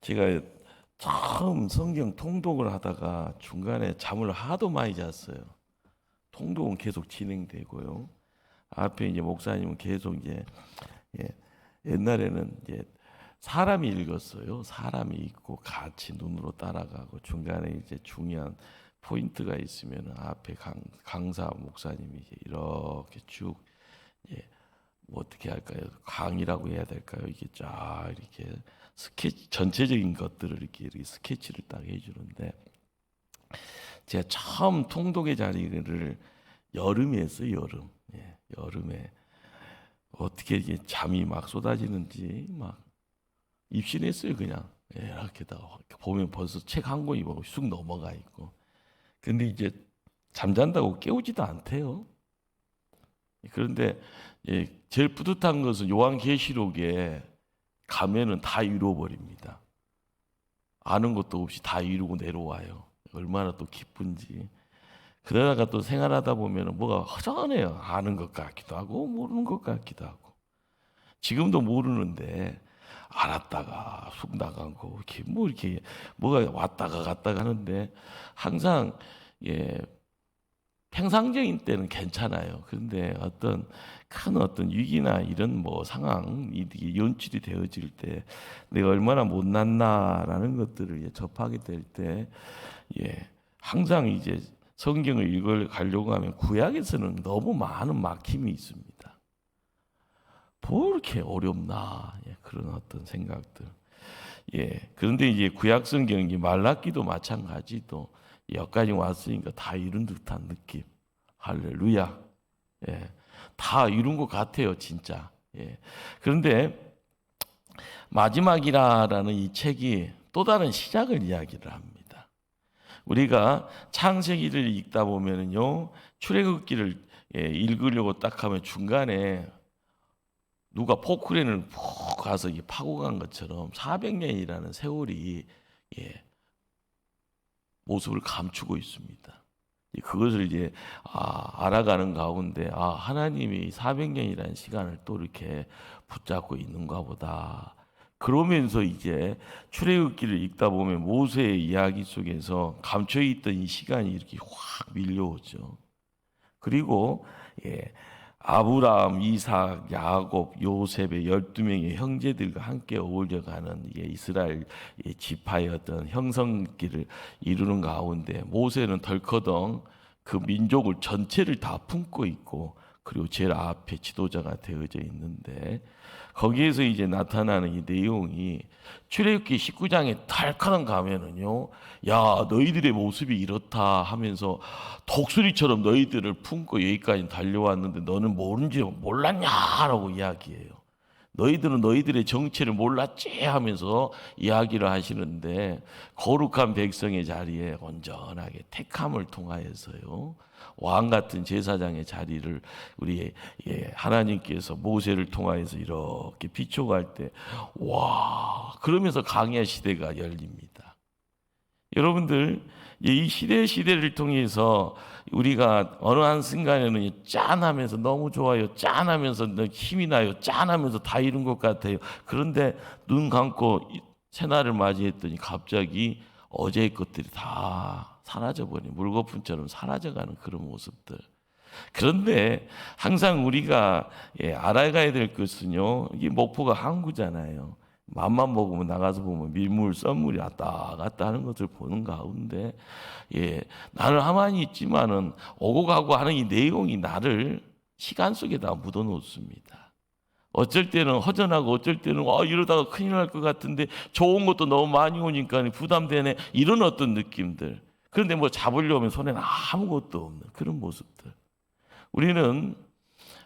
제가 처음 성경 통독을 하다가 중간에 잠을 하도 많이 잤어요. 통독은 계속 진행되고요. 앞에 이제 목사님은 계속 이제 예, 옛날에는 이제 사람이 읽었어요. 사람이 읽고 같이 눈으로 따라가고 중간에 이제 중요한 포인트가 있으면 앞에 강사 목사님이 이제 이렇게 쭉 예, 뭐 어떻게 할까요? 강의라고 해야 될까요? 이게 쫙 이렇게 스케치 전체적인 것들을 이렇게 스케치를 딱 해주는데 제가 처음 통독의 자리를 여름에 했어요. 여름. 예, 여름에 어떻게 이게 잠이 막 쏟아지는지 막 입신했어요. 그냥 예, 이렇게 다 보면 벌써 책 한 권이 보고 쑥 넘어가 있고. 근데 이제 잠잔다고 깨우지도 않대요. 그런데 예, 제일 뿌듯한 것은 요한계시록에 가면은 다 이루어버립니다. 아는 것도 없이 다 이루고 내려와요. 얼마나 또 기쁜지. 그러다가 또 생활하다 보면 뭐가 허전해요. 아는 것 같기도 하고 모르는 것 같기도 하고. 지금도 모르는데 알았다가 쑥 나가고 이렇게 뭐 이렇게 뭐가 왔다가 갔다가 하는데 항상 예, 평상적인 때는 괜찮아요. 그런데 어떤 큰 어떤 위기나 이런 뭐 상황이 연출이 되어질 때 내가 얼마나 못났나라는 것들을 접하게 될 때, 예, 항상 이제 성경을 읽어 가려고 하면 구약에서는 너무 많은 막힘이 있습니다. 뭐 이렇게 어렵나 예, 그런 어떤 생각들. 예, 그런데 이제 구약 성경이 말라기도 마찬가지도 여기까지 왔으니까 다 이룬 듯한 느낌. 할렐루야. 예, 다 이룬 것 같아요, 진짜. 예. 그런데 마지막이라는 이 책이 또 다른 시작을 이야기를 합니다. 우리가 창세기를 읽다 보면은요, 출애굽기를 예, 읽으려고 딱 하면 중간에 누가 포크레인을 푹 가서 파고 간 것처럼 400년이라는 세월이 예, 모습을 감추고 있습니다. 그것을 이제 알아가는 가운데 하나님이 400년이라는 시간을 또 이렇게 붙잡고 있는가 보다. 그러면서 이제 출애굽기를 읽다 보면 모세의 이야기 속에서 감춰 있던 이 시간이 이렇게 확 밀려오죠. 그리고 예, 아브라함, 이삭, 야곱, 요셉의 12명의 형제들과 함께 어울려가는 이스라엘 지파의 어떤 형성기를 이루는 가운데 모세는 덜커덩 그 민족을 전체를 다 품고 있고 그리고 제일 앞에 지도자가 되어져 있는데 거기에서 이제 나타나는 이 내용이 출애굽기 19장에 달카랑 가면은요, 야 너희들의 모습이 이렇다 하면서 독수리처럼 너희들을 품고 여기까지 달려왔는데 너는 모른지 몰랐냐라고 이야기해요. 너희들은 너희들의 정체를 몰랐지 하면서 이야기를 하시는데 거룩한 백성의 자리에 온전하게 택함을 통하여서요. 왕 같은 제사장의 자리를 우리 하나님께서 모세를 통하여서 이렇게 비춰갈 때 와, 그러면서 강야 시대가 열립니다. 여러분들 이 시대를 통해서 우리가 어느 한 순간에는 짠하면서 너무 좋아요, 짠하면서 힘이 나요, 짠하면서 다 이룬 것 같아요. 그런데 눈 감고 새날을 맞이했더니 갑자기 어제의 것들이 다 사라져버린 물거품처럼 사라져가는 그런 모습들. 그런데 항상 우리가 알아가야 될 것은요, 이게 목포가 항구잖아요. 맘만 먹으면 나가서 보면 밀물, 썰물이 왔다 갔다 하는 것을 보는 가운데, 나는 가만히 있지만은 오고 가고 하는 이 내용이 나를 시간 속에다 묻어 놓습니다. 어쩔 때는 허전하고 어쩔 때는 이러다가 큰일 날 것 같은데 좋은 것도 너무 많이 오니까 부담되네 이런 어떤 느낌들. 그런데 뭐 잡으려면 손에는 아무것도 없는 그런 모습들. 우리는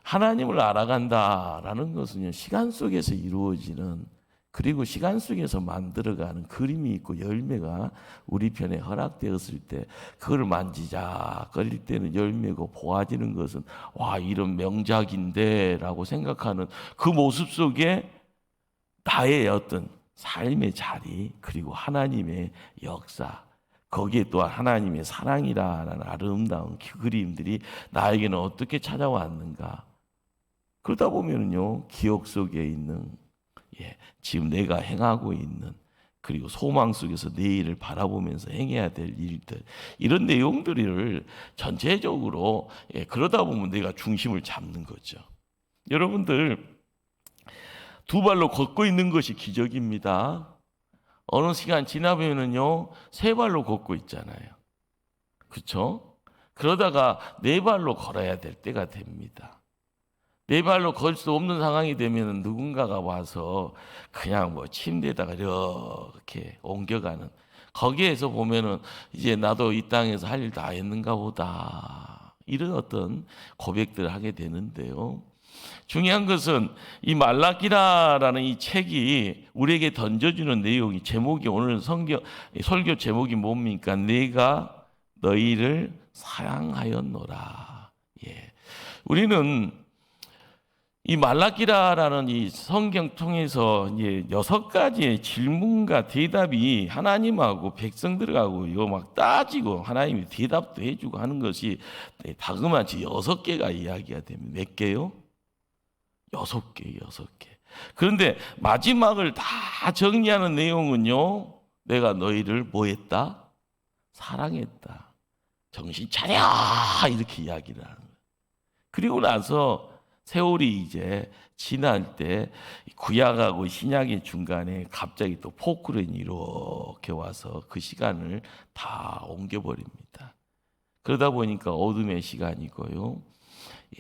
하나님을 알아간다라는 것은 시간 속에서 이루어지는 그리고 시간 속에서 만들어가는 그림이 있고 열매가 우리 편에 허락되었을 때 그걸 만지작거릴 때는 열매고 보아지는 것은 와 이런 명작인데 라고 생각하는 그 모습 속에 나의 어떤 삶의 자리 그리고 하나님의 역사 거기에 또한 하나님의 사랑이라는 아름다운 그림들이 나에게는 어떻게 찾아왔는가 그러다 보면요 기억 속에 있는 지금 내가 행하고 있는 그리고 소망 속에서 내일을 바라보면서 행해야 될 일들, 이런 내용들을 전체적으로 그러다 보면 내가 중심을 잡는 거죠. 여러분들, 두 발로 걷고 있는 것이 기적입니다. 어느 시간 지나면은요, 세 발로 걷고 있잖아요. 그렇죠? 그러다가 네 발로 걸어야 될 때가 됩니다. 네 발로 걸 수 없는 상황이 되면 누군가가 와서 그냥 뭐 침대에다가 이렇게 옮겨가는, 거기에서 보면은 이제 나도 이 땅에서 할 일 다 했는가 보다, 이런 어떤 고백들을 하게 되는데요. 중요한 것은 이 말라기라라는 이 책이 우리에게 던져주는 내용이, 제목이, 오늘 설교 제목이 뭡니까? 내가 너희를 사랑하였노라. 예. 우리는 이 말라기라라는 이 성경 통해서 이제 6가지의 질문과 대답이 하나님하고 백성들하고 이거 막 따지고 하나님이 대답도 해주고 하는 것이 다그마치 6개가 이야기가 됩니다. 몇 개요? 6개. 그런데 마지막을 다 정리하는 내용은요, 내가 너희를 뭐 했다? 사랑했다. 정신 차려! 이렇게 이야기를 하는 거예요. 그리고 나서 세월이 이제 지날 때 구약하고 신약의 중간에 갑자기 또 포크레인이 이렇게 와서 그 시간을 다 옮겨버립니다. 그러다 보니까 어둠의 시간이고요.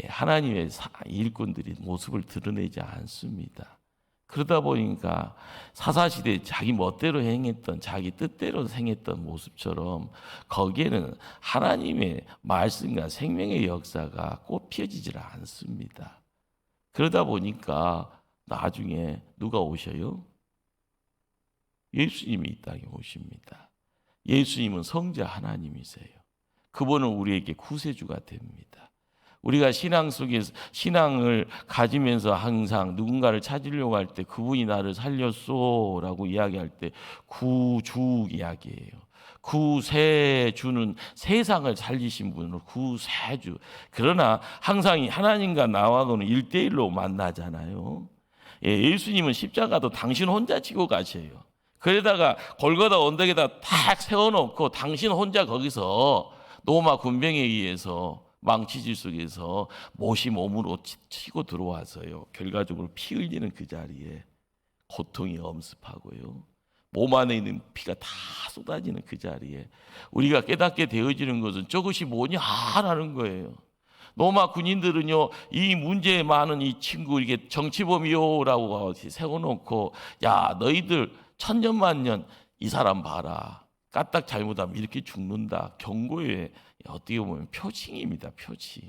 하나님의 일꾼들이 모습을 드러내지 않습니다. 그러다 보니까 사사시대에 자기 멋대로 행했던, 자기 뜻대로 행했던 모습처럼 거기에는 하나님의 말씀과 생명의 역사가 꽃피어지질 않습니다. 그러다 보니까 나중에 누가 오셔요? 예수님이 이 땅에 오십니다. 예수님은 성자 하나님이세요. 그분은 우리에게 구세주가 됩니다. 우리가 신앙 속에서 신앙을 가지면서 항상 누군가를 찾으려고 할 때 그분이 나를 살렸소라고 이야기할 때 구주 이야기예요. 구세주는 세상을 살리신 분으로 구세주. 그러나 항상 하나님과 나와는 1대1로 만나잖아요. 예수님은 십자가도 당신 혼자 지고 가셔요. 그러다가 골고다 언덕에다 탁 세워놓고 당신 혼자 거기서 로마 군병에 의해서 망치질 속에서 못이 몸으로 치고 들어와서요, 결과적으로 피 흘리는 그 자리에 고통이 엄습하고요, 몸 안에 있는 피가 다 쏟아지는 그 자리에 우리가 깨닫게 되어지는 것은 저것이 뭐냐라는 거예요. 로마 군인들은요, 이 문제에 많은 이 친구, 이게 정치범이요라고 세워놓고, 야, 너희들 천년만년 이 사람 봐라, 까딱 잘못하면 이렇게 죽는다, 경고의 어떻게 보면 표징입니다. 표징.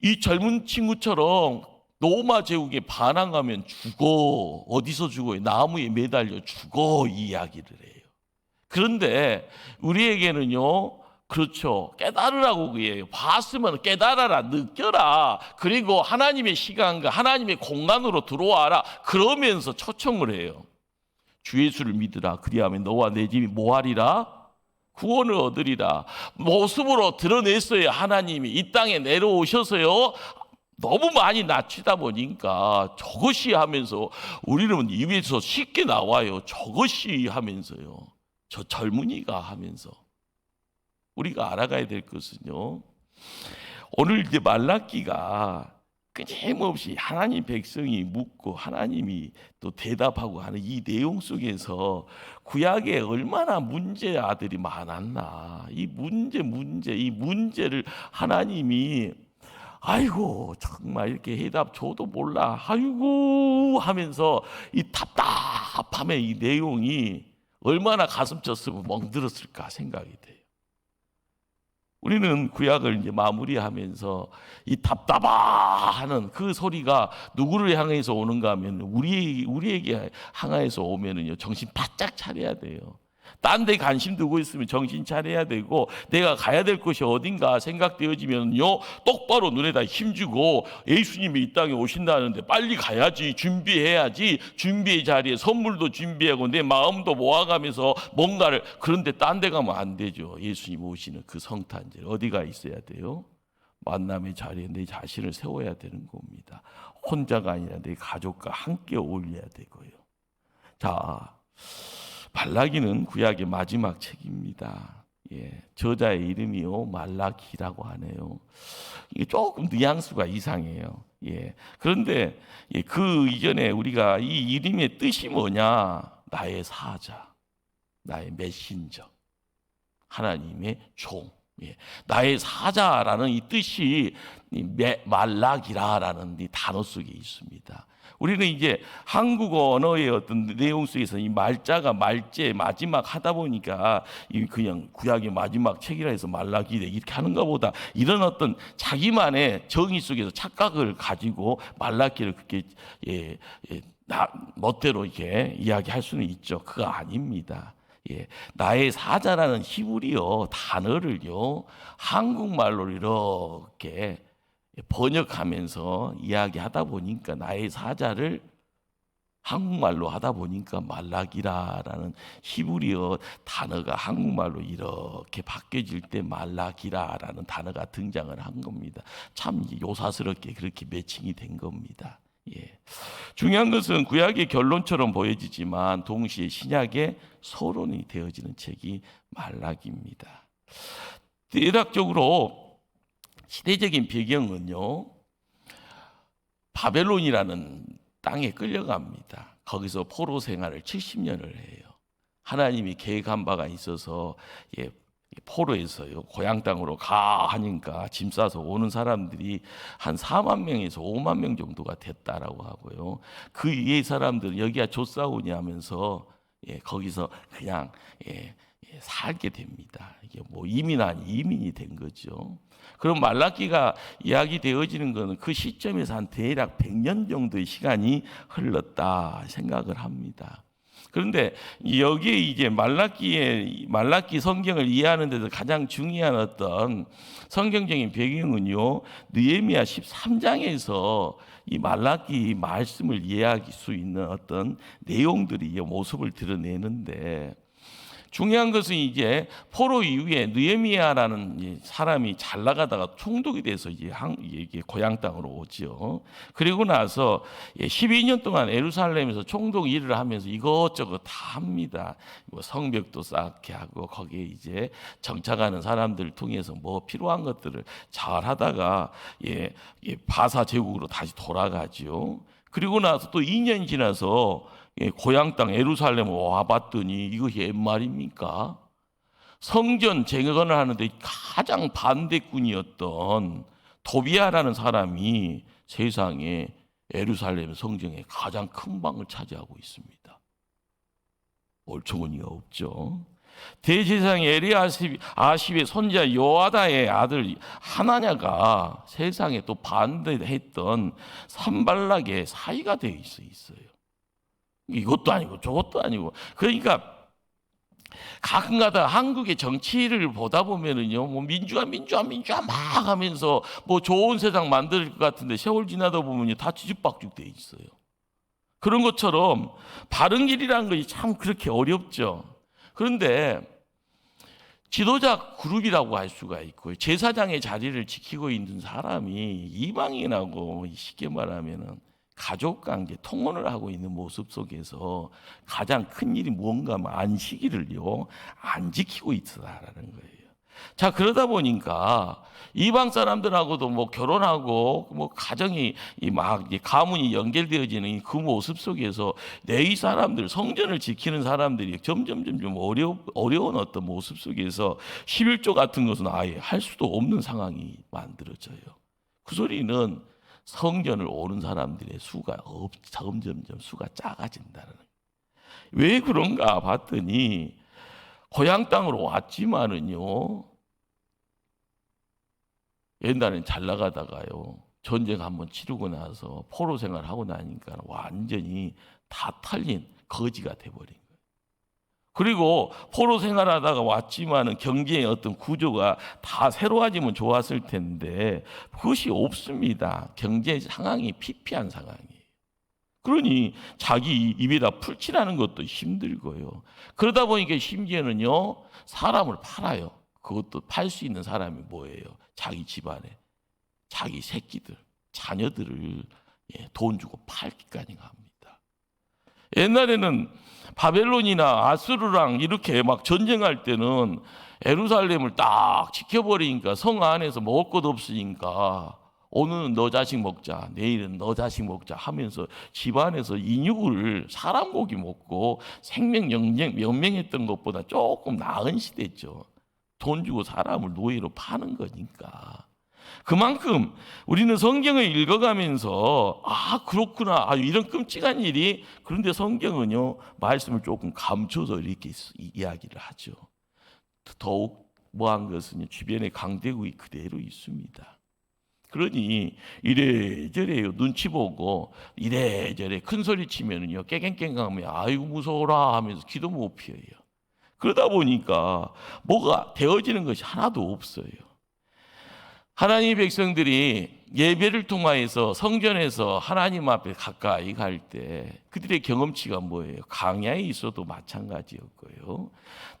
이 젊은 친구처럼 로마 제국에 반항하면 죽어. 어디서 죽어요? 나무에 매달려 죽어. 이 이야기를 해요. 그런데 우리에게는요, 그렇죠, 깨달으라고 그래요. 봤으면 깨달아라, 느껴라. 그리고 하나님의 시간과 하나님의 공간으로 들어와라. 그러면서 초청을 해요. 주 예수를 믿으라. 그리하면 너와 내 집이 뭐하리라? 구원을 얻으리라. 모습으로 드러냈어요. 하나님이 이 땅에 내려오셔서요, 너무 많이 낮추다 보니까 저것이 하면서 우리는 입에서 쉽게 나와요. 저것이 하면서요, 저 젊은이가 하면서. 우리가 알아가야 될 것은요, 오늘 이제 말라기가 끊임없이 하나님 백성이 묻고 하나님이 또 대답하고 하는 이 내용 속에서 구약에 얼마나 문제 아들이 많았나, 이 문제를 하나님이 아이고 정말 이렇게 해답 줘도 몰라 아이고 하면서 이 답답함의 이 내용이 얼마나 가슴 쳤으면 멍들었을까 생각이 돼요. 우리는 구약을 이제 마무리하면서 이 답답하는 그 소리가 누구를 향해서 오는가 하면 우리에게 향해서 오면은요, 정신 바짝 차려야 돼요. 딴 데 관심 두고 있으면 정신 차려야 되고, 내가 가야 될 곳이 어딘가 생각되어지면요, 똑바로 눈에다 힘주고 예수님이 이 땅에 오신다는데 빨리 가야지, 준비해야지, 준비의 자리에 선물도 준비하고 내 마음도 모아가면서 뭔가를. 그런데 딴 데 가면 안 되죠. 예수님 오시는 그 성탄절 어디가 있어야 돼요? 만남의 자리에 내 자신을 세워야 되는 겁니다. 혼자가 아니라 내 가족과 함께 어울려야 되고요. 자, 말라기는 구약의 마지막 책입니다. 저자의 이름이요 말라기라고 하네요. 이게 조금 뉘앙스가 이상해요. 그런데 그 이전에 우리가 이 이름의 뜻이 뭐냐? 나의 사자, 나의 메신저, 하나님의 종. 나의 사자라는 이 뜻이 말라기라라는 이 단어 속에 있습니다. 우리는 이제 한국어 언어의 어떤 내용 속에서 이 말자가 말제 마지막 하다 보니까 그냥 구약의 마지막 책이라 해서 말라기래 이렇게 하는가 보다, 이런 어떤 자기만의 정의 속에서 착각을 가지고 말라기를 그렇게 나 멋대로 이렇게 이야기할 수는 있죠. 그거 아닙니다. 나의 사자라는 히브리어 단어를요 한국말로 이렇게 번역하면서 이야기하다 보니까, 나의 사자를 한국말로 하다 보니까 말라기라라는 히브리어 단어가 한국말로 이렇게 바뀌어질 때 말라기라라는 단어가 등장을 한 겁니다. 참 요사스럽게 그렇게 매칭이 된 겁니다. 중요한 것은 구약의 결론처럼 보여지지만 동시에 신약의 서론이 되어지는 책이 말라기입니다. 대략적으로 시대적인 배경은요, 바벨론이라는 땅에 끌려갑니다. 거기서 포로 생활을 70년을 해요. 하나님이 계획한 바가 있어서 포로에서요 고향 땅으로 가 하니까 짐 싸서 오는 사람들이 한 4만 명에서 5만 명 정도가 됐다라고 하고요. 그 이외의 사람들은 여기가 좋사오니 하면서 거기서 그냥 살게 됩니다. 이게 뭐 이민 아닌 이민이 된 거죠. 그럼 말라기가 이야기되어지는 것은 그 시점에서 한 대략 100년 정도의 시간이 흘렀다 생각을 합니다. 그런데 여기에 이제 말라기 성경을 이해하는 데서 가장 중요한 어떤 성경적인 배경은요, 느헤미야 13장에서 이 말라기 말씀을 이해할 수 있는 어떤 내용들이 모습을 드러내는데, 중요한 것은 이제 포로 이후에 느헤미야라는 사람이 잘 나가다가 총독이 돼서 이제 고향 땅으로 오죠. 그리고 나서 12년 동안 예루살렘에서 총독 일을 하면서 이것저것 다 합니다. 뭐 성벽도 쌓게 하고 거기에 이제 정착하는 사람들을 통해서 뭐 필요한 것들을 잘 하다가 바사 제국으로 다시 돌아가죠. 그리고 나서 또 2년 지나서 고향 땅 예루살렘 와봤더니 이것이 옛 말입니까? 성전 재건을 하는데 가장 반대꾼이었던 도비아라는 사람이 세상에 예루살렘 성전의 가장 큰 방을 차지하고 있습니다. 얼처구니가 없죠. 대제사장 아십의 손자 요아다의 아들 하나냐가 세상에 또 반대했던 산발락의 사이가 되어 있어요. 이것도 아니고 저것도 아니고, 그러니까 가끔가다 한국의 정치를 보다 보면은요, 뭐 민주화 막 하면서 뭐 좋은 세상 만들 것 같은데 세월 지나다 보면요 다 뒤죽박죽 돼 있어요. 그런 것처럼 바른 길이라는 것이 참 그렇게 어렵죠. 그런데 지도자 그룹이라고 할 수가 있고요, 제사장의 자리를 지키고 있는 사람이 이방인하고 쉽게 말하면은 가족관계 통혼을 하고 있는 모습 속에서 가장 큰 일이 뭔가 하면 안식일을요 안 지키고 있다라는 거예요. 자, 그러다 보니까 이방 사람들하고도 뭐 결혼하고 뭐 가정이 막 가문이 연결되어지는 그 모습 속에서 내 사람들, 성전을 지키는 사람들이 점점 어려운 어떤 모습 속에서 11조 같은 것은 아예 할 수도 없는 상황이 만들어져요. 그 소리는 성전을 오는 사람들의 수가 점점 수가 작아진다는 거예요. 왜 그런가 봤더니 고향 땅으로 왔지만은요, 옛날엔 잘 나가다가요 전쟁 한번 치르고 나서 포로 생활하고 나니까 완전히 다 털린 거지가 돼버린 거예요. 그리고 포로 생활하다가 왔지만은 경제의 어떤 구조가 다 새로워지면 좋았을 텐데 그것이 없습니다. 경제 상황이 피폐한 상황이에요. 그러니 자기 입에다 풀칠하는 것도 힘들고요. 그러다 보니까 심지어는요 사람을 팔아요. 그것도 팔 수 있는 사람이 뭐예요? 자기 집안에 자기 새끼들, 자녀들을 돈 주고 팔기까지 합니다. 옛날에는 바벨론이나 아수르랑 이렇게 막 전쟁할 때는 예루살렘을 딱 지켜버리니까 성 안에서 먹을 것 없으니까 오늘은 너 자식 먹자, 내일은 너 자식 먹자 하면서 집안에서 인육을 사람 고기 먹고 생명 연명했던 것보다 조금 나은 시대죠. 돈 주고 사람을 노예로 파는 거니까. 그만큼 우리는 성경을 읽어가면서 그렇구나, 이런 끔찍한 일이. 그런데 성경은요 말씀을 조금 감춰서 이렇게 이야기를 하죠. 더욱 뭐한 것은 주변에 강대국이 그대로 있습니다. 그러니 이래저래 눈치 보고 이래저래 큰 소리 치면은요 깨갱깽하면 아이고 무서워라 하면서 기도 못 피해요. 그러다 보니까 뭐가 되어지는 것이 하나도 없어요. 하나님의 백성들이 예배를 통하여서 성전에서 하나님 앞에 가까이 갈 때 그들의 경험치가 뭐예요? 광야에 있어도 마찬가지였고요.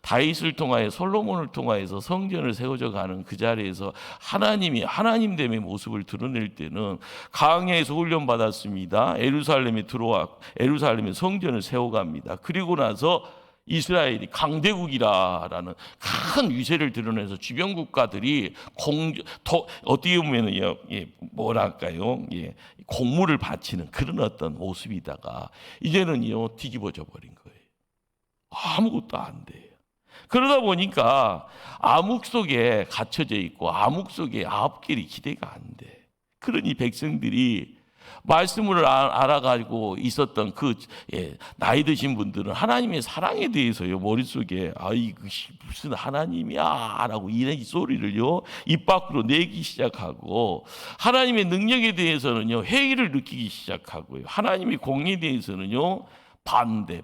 다윗을 통하여 솔로몬을 통하여서 성전을 세워져 가는 그 자리에서 하나님이 하나님됨의 모습을 드러낼 때는 광야에서 훈련 받았습니다. 예루살렘에 성전을 세워갑니다. 그리고 나서 이스라엘이 강대국이라는 큰 위세를 드러내서 주변 국가들이 어떻게 보면은요, 뭐랄까요, 공물을 바치는 그런 어떤 모습이다가 이제는요 뒤집어져 버린 거예요. 아무것도 안 돼요. 그러다 보니까 암흑 속에 갇혀져 있고 암흑 속에 앞길이 기대가 안 돼. 그러니 백성들이 말씀을 알아가지고 있었던 나이 드신 분들은 하나님의 사랑에 대해서요 머릿속에 이것이 무슨 하나님이야 라고 이 소리를요 입 밖으로 내기 시작하고, 하나님의 능력에 대해서는요 회의를 느끼기 시작하고요, 하나님의 공에 대해서는요 반대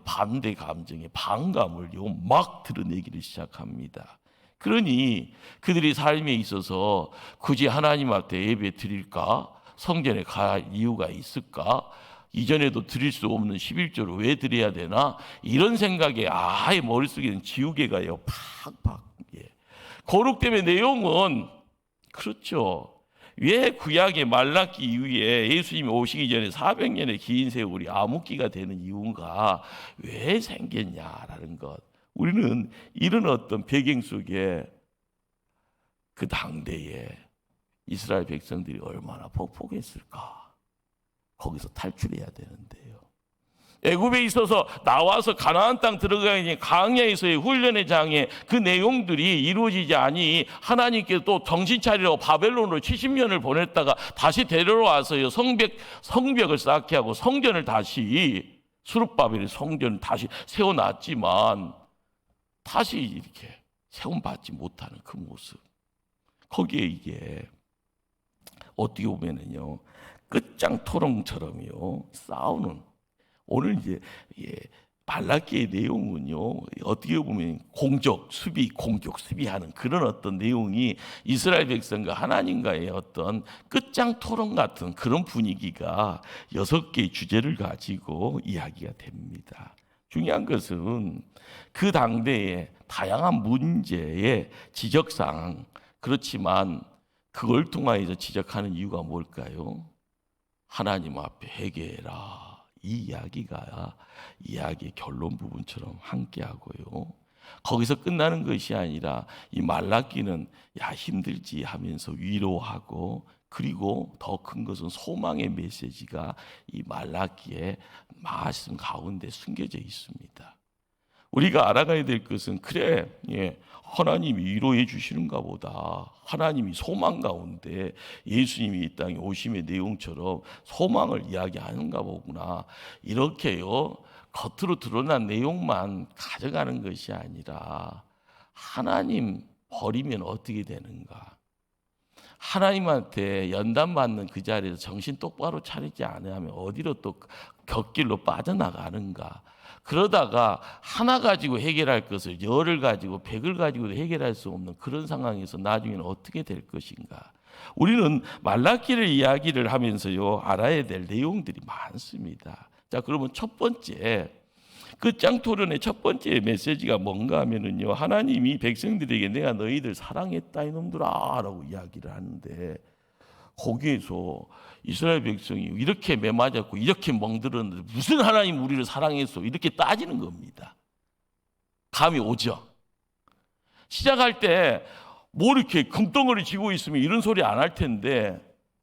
감정의 반감을요 막 드러내기를 시작합니다. 그러니 그들이 삶에 있어서 굳이 하나님 앞에 예배 드릴까? 성전에 갈 이유가 있을까? 이전에도 드릴 수 없는 11조를 왜 드려야 되나? 이런 생각에 아예 머릿속에는 지우개가요 팍팍. 거룩됨의 내용은 그렇죠. 왜 구약의 말라기 이후에 예수님이 오시기 전에 400년의 긴 세월이 암흑기가 되는 이유가 왜 생겼냐라는 것. 우리는 이런 어떤 배경 속에 그 당대에 이스라엘 백성들이 얼마나 폭폭했을까. 거기서 탈출해야 되는데요. 애굽에 있어서 나와서 가나안 땅 들어가니 광야에서의 훈련의 장에 그 내용들이 이루어지지 않니 하나님께서 또 정신 차리러 바벨론으로 70년을 보냈다가 다시 데려와서요 성벽을 쌓게 하고 성전을 다시 수룹바벨의 성전을 다시 세워놨지만 다시 이렇게 세움받지 못하는 그 모습. 거기에 이게 어떻게 보면은요 끝장 토론처럼요 싸우는, 오늘 이제 말라기의 내용은요 어떻게 보면 공격 수비하는 그런 어떤 내용이 이스라엘 백성과 하나님과의 어떤 끝장 토론 같은 그런 분위기가 6개의 주제를 가지고 이야기가 됩니다. 중요한 것은 그 당대의 다양한 문제의 지적사항, 그렇지만 그걸 통하여서 지적하는 이유가 뭘까요? 하나님 앞에 회개해라. 이 이야기가 이야기의 결론 부분처럼 함께하고요. 거기서 끝나는 것이 아니라 이 말라기는 힘들지 하면서 위로하고, 그리고 더 큰 것은 소망의 메시지가 이 말라기의 말씀 가운데 숨겨져 있습니다. 우리가 알아가야 될 것은 하나님이 위로해 주시는가 보다. 하나님이 소망 가운데 예수님이 이 땅에 오심의 내용처럼 소망을 이야기하는가 보구나. 이렇게요 겉으로 드러난 내용만 가져가는 것이 아니라 하나님 버리면 어떻게 되는가? 하나님한테 연단받는 그 자리에서 정신 똑바로 차리지 않으면 어디로 또 곁길로 빠져나가는가? 그러다가 하나 가지고 해결할 것을 열을 가지고 100을 가지고도 해결할 수 없는 그런 상황에서 나중에는 어떻게 될 것인가? 우리는 말라기를 이야기를 하면서요 알아야 될 내용들이 많습니다. 자, 그러면 첫 번째 끝장 토론의 첫 번째 메시지가 뭔가 하면은요 하나님이 백성들에게 내가 너희들 사랑했다 이놈들아 라고 이야기를 하는데, 거기에서 이스라엘 백성이 이렇게 매맞았고 이렇게 멍들었는데 무슨 하나님 우리를 사랑해서 이렇게 따지는 겁니다. 감이 오죠. 시작할 때 뭐 이렇게 금덩어리 쥐고 있으면 이런 소리 안 할 텐데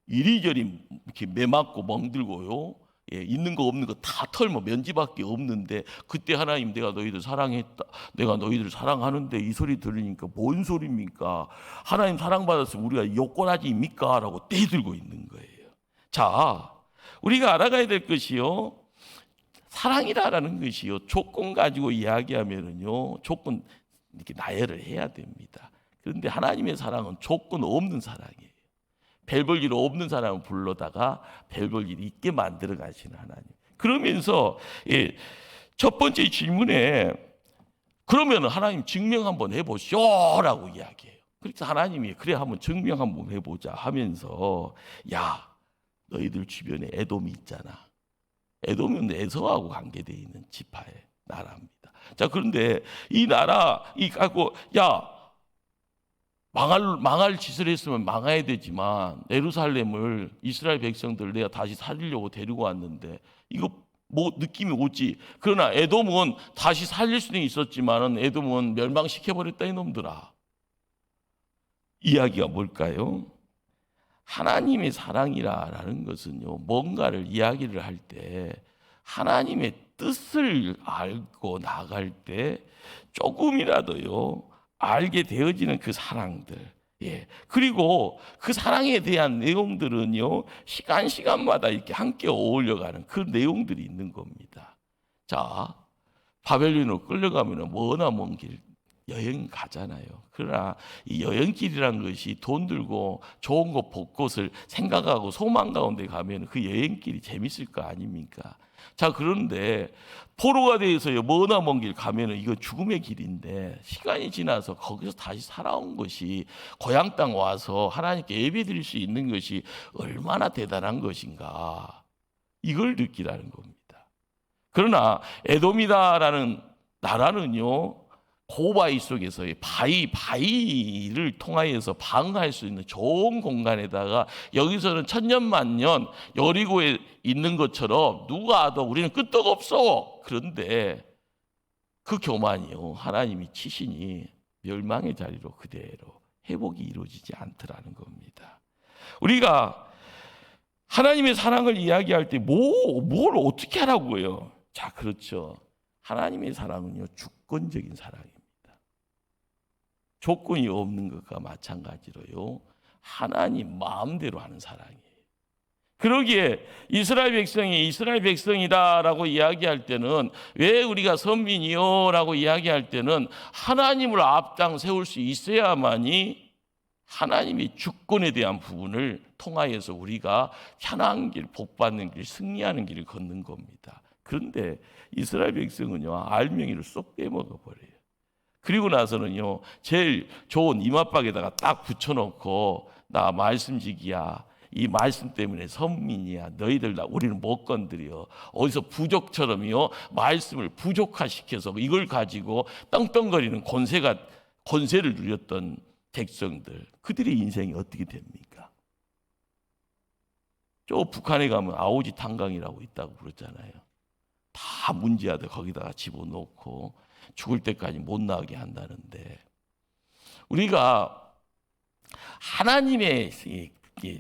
이리저리 이렇게 매맞고 멍들고요. 예, 있는 거 없는 거 다 털면 먼지밖에 없는데 그때 하나님 내가 너희들 사랑했다. 내가 너희들 사랑하는데 이 소리 들으니까 뭔 소리입니까? 하나님 사랑받았으면 우리가 요꼬라지입니까? 라고 떼들고 있는 거예요. 자, 우리가 알아가야 될 것이요. 사랑이라는 것이요. 조건 가지고 이야기하면은요. 조건 이렇게 나열을 해야 됩니다. 그런데 하나님의 사랑은 조건 없는 사랑이에요. 별 볼 일 없는 사람을 불러다가 별 볼 일 있게 만들어 가시는 하나님. 그러면서 첫 번째 질문에 그러면 하나님 증명 한번 해보시오라고 이야기해요. 그래서 하나님이 그래 한번 증명 한번 해보자 하면서 야 너희들 주변에 에돔이 있잖아. 에돔은 에서하고 관계되어 있는 지파의 나라입니다. 자 그런데 이 나라 이 갖고 야 망할 짓을 했으면 망해야 되지만 예루살렘을 이스라엘 백성들 내가 다시 살리려고 데리고 왔는데 이거 뭐 느낌이 오지. 그러나 에돔은 다시 살릴 수는 있었지만 에돔은 멸망시켜버렸다 이놈들아. 이야기가 뭘까요? 하나님의 사랑이라는 것은요 뭔가를 이야기를 할 때 하나님의 뜻을 알고 나갈 때 조금이라도요 알게 되어지는 그 사랑들, 예. 그리고 그 사랑에 대한 내용들은요, 시간마다 이렇게 함께 어울려가는 그 내용들이 있는 겁니다. 자, 바벨론으로 끌려가면 뭐나 먼 길, 여행 가잖아요. 그러나 이 여행길이란 것이 돈 들고 좋은 거 벚꽃을 생각하고 소망 가운데 가면 그 여행길이 재밌을 거 아닙니까? 자, 그런데 포로가 돼서요, 머나 먼 길 가면은 이거 죽음의 길인데 시간이 지나서 거기서 다시 살아온 것이 고향 땅 와서 하나님께 예배드릴 수 있는 것이 얼마나 대단한 것인가. 이걸 느끼라는 겁니다. 그러나 에돔이다라는 나라는요, 고바위 속에서의 바위를 통하여서 방어할 수 있는 좋은 공간에다가 여기서는 천년만년 여리고에 있는 것처럼 누가 와도 우리는 끄떡 없어. 그런데 그 교만이요 하나님이 치시니 멸망의 자리로 그대로 회복이 이루어지지 않더라는 겁니다. 우리가 하나님의 사랑을 이야기할 때 뭘 어떻게 하라고요? 자, 그렇죠. 하나님의 사랑은요 주권적인 사랑입니다. 조건이 없는 것과 마찬가지로요 하나님 마음대로 하는 사랑이에요. 그러기에 이스라엘 백성이 이스라엘 백성이다라고 이야기할 때는 왜 우리가 선민이요라고 이야기할 때는 하나님을 앞장 세울 수 있어야만이 하나님의 주권에 대한 부분을 통하여서 우리가 편한 길, 복받는 길, 승리하는 길을 걷는 겁니다. 그런데 이스라엘 백성은요 알맹이를 쏙 빼먹어 버려요. 그리고 나서는요 제일 좋은 이맛박에다가 딱 붙여놓고 나 말씀지기야, 이 말씀 때문에 선민이야, 너희들 우리는 못 건드려. 어디서 부족처럼요 말씀을 부족화시켜서 이걸 가지고 떵떵거리는 권세를 누렸던 백성들, 그들의 인생이 어떻게 됩니까? 저 북한에 가면 아오지 탄강이라고 있다고 그러잖아요. 다 문제아들 거기다가 집어넣고 죽을 때까지 못 나오게 한다는데, 우리가 하나님의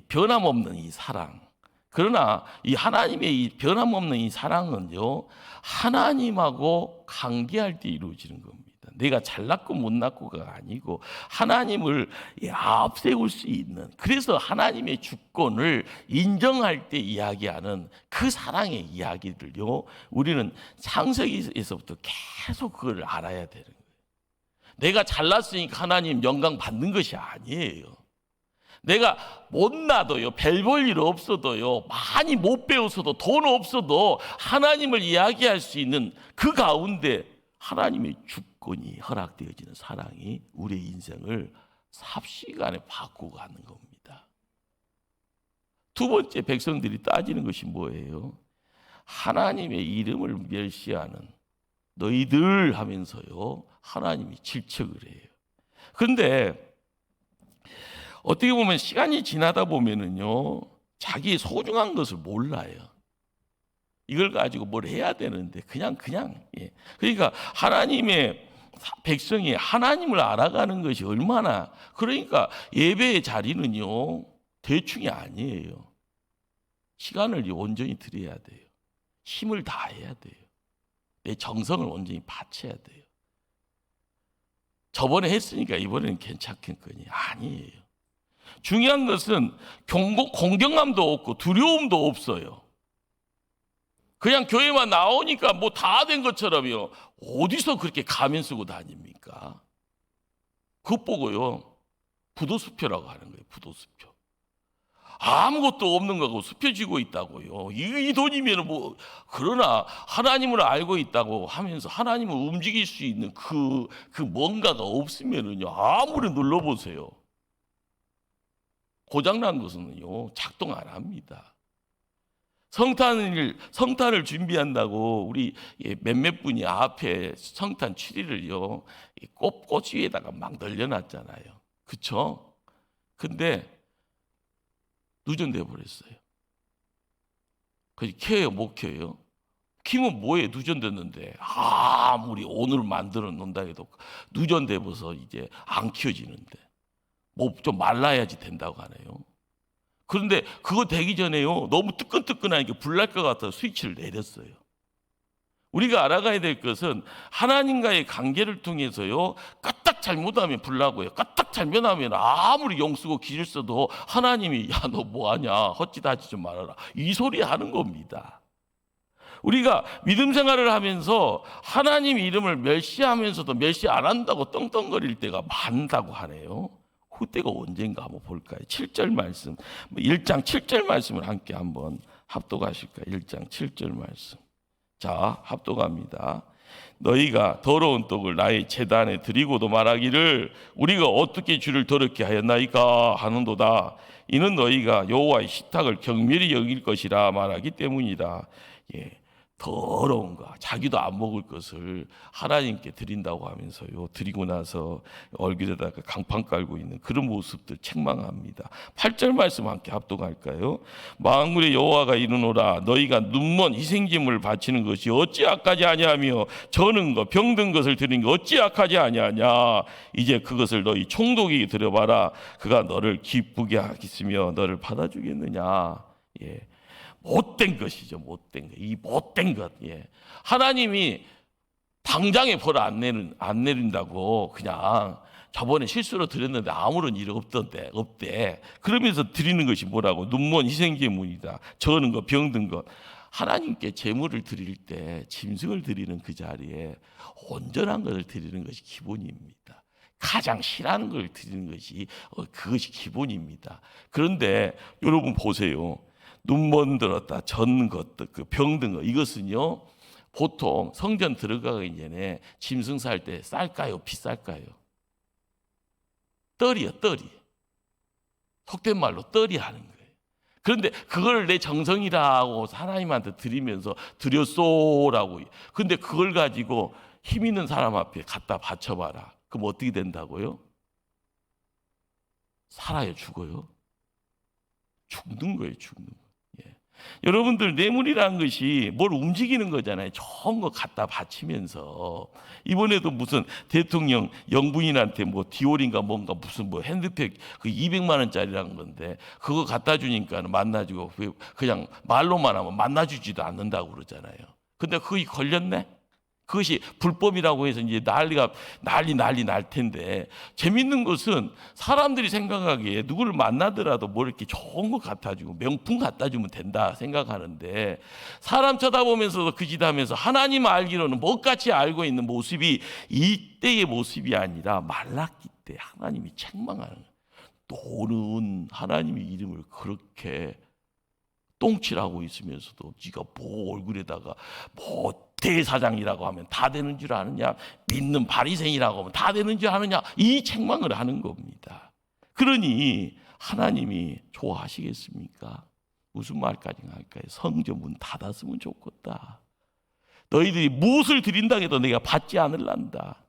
변함없는 이 사랑, 그러나 이 하나님의 이 변함없는 이 사랑은요 하나님하고 관계할 때 이루어지는 겁니다. 내가 잘났고 못났고가 아니고 하나님을 앞세울 수 있는, 그래서 하나님의 주권을 인정할 때 이야기하는 그 사랑의 이야기들요 우리는 창세기에서부터 계속 그걸 알아야 되는 거예요. 내가 잘났으니까 하나님 영광 받는 것이 아니에요. 내가 못나도요, 별 볼 일 없어도요, 많이 못 배웠어도, 돈 없어도 하나님을 이야기할 수 있는 그 가운데 하나님의 주권이 허락되어지는 사랑이 우리의 인생을 삽시간에 바꾸고 가는 겁니다. 두 번째, 백성들이 따지는 것이 뭐예요? 하나님의 이름을 멸시하는 너희들 하면서요 하나님이 질책을 해요. 그런데 어떻게 보면 시간이 지나다 보면은요, 자기의 소중한 것을 몰라요. 이걸 가지고 뭘 해야 되는데 그냥 예. 그러니까 하나님의 백성이 하나님을 알아가는 것이 얼마나, 그러니까 예배의 자리는요 대충이 아니에요. 시간을 온전히 드려야 돼요. 힘을 다해야 돼요. 내 정성을 온전히 바쳐야 돼요. 저번에 했으니까 이번에는 괜찮겠거니 아니에요. 중요한 것은 공경감도 없고 두려움도 없어요. 그냥 교회만 나오니까 뭐 다 된 것처럼요. 어디서 그렇게 가면 쓰고 다닙니까? 그것 보고요, 부도수표라고 하는 거예요. 부도수표. 아무것도 없는 거고 수표 쥐고 있다고요. 이 돈이면 뭐, 그러나 하나님을 알고 있다고 하면서 하나님을 움직일 수 있는 그 뭔가가 없으면은요, 아무리 눌러보세요, 고장난 것은요 작동 안 합니다. 성탄을 준비한다고 우리 몇몇 분이 앞에 성탄 추리를요 꽃 위에다가 막 널려놨잖아요. 그렇죠? 근데 누전돼 버렸어요. 그래서 켜요, 못 켜요? 키면 뭐에 누전됐는데 아무리 오늘 만들어 놓는다 해도 누전돼 버서 이제 안 켜지는데 뭐 좀 말라야지 된다고 하네요. 그런데 그거 되기 전에요, 너무 뜨끈뜨끈하니까 불날 것 같아서 스위치를 내렸어요. 우리가 알아가야 될 것은 하나님과의 관계를 통해서요, 까딱 잘못하면 불나고요, 까딱 잘못하면 아무리 용쓰고 기를 써도 하나님이 야 너 뭐하냐, 헛짓하지 좀 말아라, 이 소리 하는 겁니다. 우리가 믿음 생활을 하면서 하나님 이름을 멸시하면서도 멸시 안 한다고 떵떵거릴 때가 많다고 하네요. 그때가 언젠가 한번 볼까요? 7절 말씀, 1장 7절 말씀을 함께 한번 합독하실까요? 1장 7절 말씀. 자, 합독합니다. 너희가 더러운 떡을 나의 제단에 드리고도 말하기를 우리가 어떻게 주를 더럽게 하였나이까 하는도다. 이는 너희가 여호와의 식탁을 경멸히 여길 것이라 말하기 때문이다. 예. 더러운 거, 자기도 안 먹을 것을 하나님께 드린다고 하면서요, 드리고 나서 얼굴에다가 강판 깔고 있는 그런 모습들 책망합니다. 8절 말씀 함께 합독할까요? 만군의 여호와가 이르노라, 너희가 눈먼 희생제물을 바치는 것이 어찌 악하지 아니하며 저는 것 병든 것을 드리는 것 어찌 악하지 아니하냐. 이제 그것을 너희 총독에게 드려봐라. 그가 너를 기쁘게 하겠으며 너를 받아주겠느냐. 예. 못된 것이죠. 못된 것. 이 못된 것. 예. 하나님이 당장에 벌 안 내린다고 그냥 저번에 실수로 드렸는데 아무런 일 없대. 그러면서 드리는 것이 뭐라고? 눈먼 희생제물이다. 저는 것, 병든 것. 하나님께 제물을 드릴 때 짐승을 드리는 그 자리에 온전한 것을 드리는 것이 기본입니다. 가장 싫어하는 걸 드리는 것이 그것이 기본입니다. 그런데 여러분 보세요. 눈먼 들었다, 전 것, 그 병든 것, 이것은요 보통 성전 들어가기 전에 짐승 살 때 쌀까요, 비쌀까요? 떨이요, 떨이. 속된 말로 떨이 하는 거예요. 그런데 그걸 내 정성이라고 하나님한테 드리면서 드렸소라고. 근데 그걸 가지고 힘 있는 사람 앞에 갖다 바쳐봐라. 그럼 어떻게 된다고요? 살아요, 죽어요? 죽는 거예요, 죽는 거. 여러분들 뇌물이라는 것이 뭘 움직이는 거잖아요. 좋은 거 갖다 바치면서. 이번에도 무슨 대통령 영부인한테 뭐 디올인가 뭔가 무슨 뭐 핸드백 그 200만 원짜리라는 건데 그거 갖다 주니까 만나주고 그냥 말로만 하면 만나주지도 않는다고 그러잖아요. 근데 그게 걸렸네? 그것이 불법이라고 해서 이제 난리 날 텐데, 재밌는 것은 사람들이 생각하기에 누구를 만나더라도 뭐 이렇게 좋은 거 갖다 주고 명품 갖다 주면 된다 생각하는데, 사람 쳐다보면서도 그 짓 하면서 하나님 알기로는 못같이 알고 있는 모습이 이때의 모습이 아니라 말라기 때 하나님이 책망하는 거예요. 너는 하나님의 이름을 그렇게 똥칠하고 있으면서도 네가 뭐 얼굴에다가 뭐 대사장이라고 하면 다 되는 줄 아느냐, 믿는 바리새인이라고 하면 다 되는 줄 아느냐, 이 책망을 하는 겁니다. 그러니 하나님이 좋아하시겠습니까? 무슨 말까지 할까요? 성전 문 닫았으면 좋겠다. 너희들이 무엇을 드린다 해도 내가 받지 않을란다.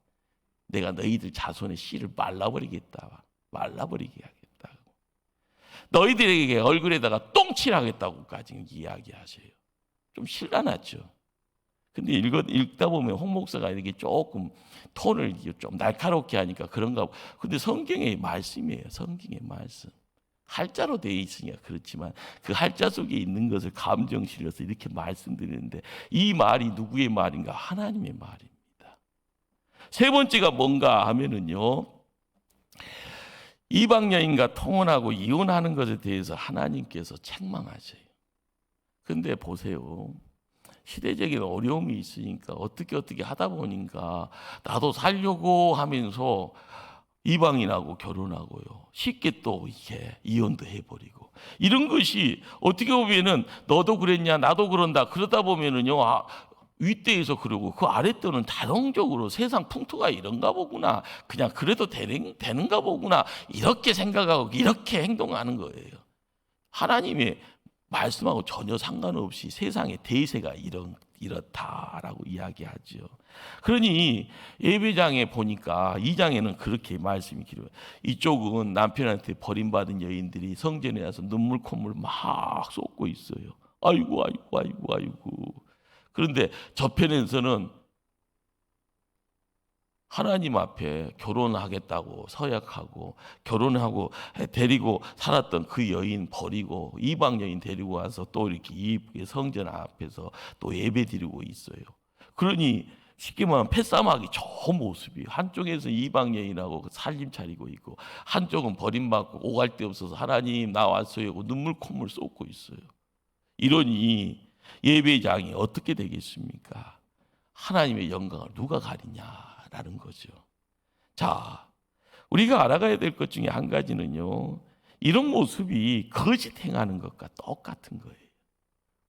내가 너희들 자손의 씨를 말라버리겠다. 말라버리게 하겠다. 너희들에게 얼굴에다가 똥칠하겠다고까지 이야기하세요. 좀 실라났죠. 근데 읽다 보면 홍 목사가 이렇게 조금 톤을 좀 날카롭게 하니까 그런가. 근데 성경의 말씀이에요. 성경의 말씀. 할자로 되어 있으니까 그렇지만 그 할자 속에 있는 것을 감정 실려서 이렇게 말씀드리는데 이 말이 누구의 말인가? 하나님의 말입니다. 세 번째가 뭔가 하면은요, 이방 여인과 통혼하고 이혼하는 것에 대해서 하나님께서 책망하세요. 근데 보세요. 시대적인 어려움이 있으니까 어떻게 하다 보니까 나도 살려고 하면서 이방인하고 결혼하고요. 쉽게 또 이렇게 이혼도 해버리고. 이런 것이 어떻게 보면은 너도 그랬냐, 나도 그런다. 그러다 보면은요, 윗대에서 그러고 그 아랫대는 다동적으로 세상 풍토가 이런가 보구나. 그냥 그래도 되는가 보구나. 이렇게 생각하고 이렇게 행동하는 거예요. 하나님의 말씀하고 전혀 상관없이 세상의 대세가 이렇다라고 이야기하죠. 그러니 예배장에 보니까 2장에는 그렇게 말씀이 기록해요. 이쪽은 남편한테 버림받은 여인들이 성전에 와서 눈물 콧물 막 쏟고 있어요. 아이고. 그런데 저편에서는 하나님 앞에 결혼하겠다고 서약하고 결혼하고 데리고 살았던 그 여인 버리고 이방 여인 데리고 와서 또 이렇게 이쁘게 성전 앞에서 또 예배 드리고 있어요. 그러니 쉽게 말하면 패싸움하기 좋은 모습이, 한쪽에서 이방 여인하고 살림 차리고 있고 한쪽은 버림받고 오갈 데 없어서 하나님 나 왔어요 하고 눈물 콧물 쏟고 있어요. 이러니 예배장이 어떻게 되겠습니까? 하나님의 영광을 누가 가리냐라는 거죠. 자, 우리가 알아가야 될 것 중에 한 가지는요, 이런 모습이 거짓 행하는 것과 똑같은 거예요.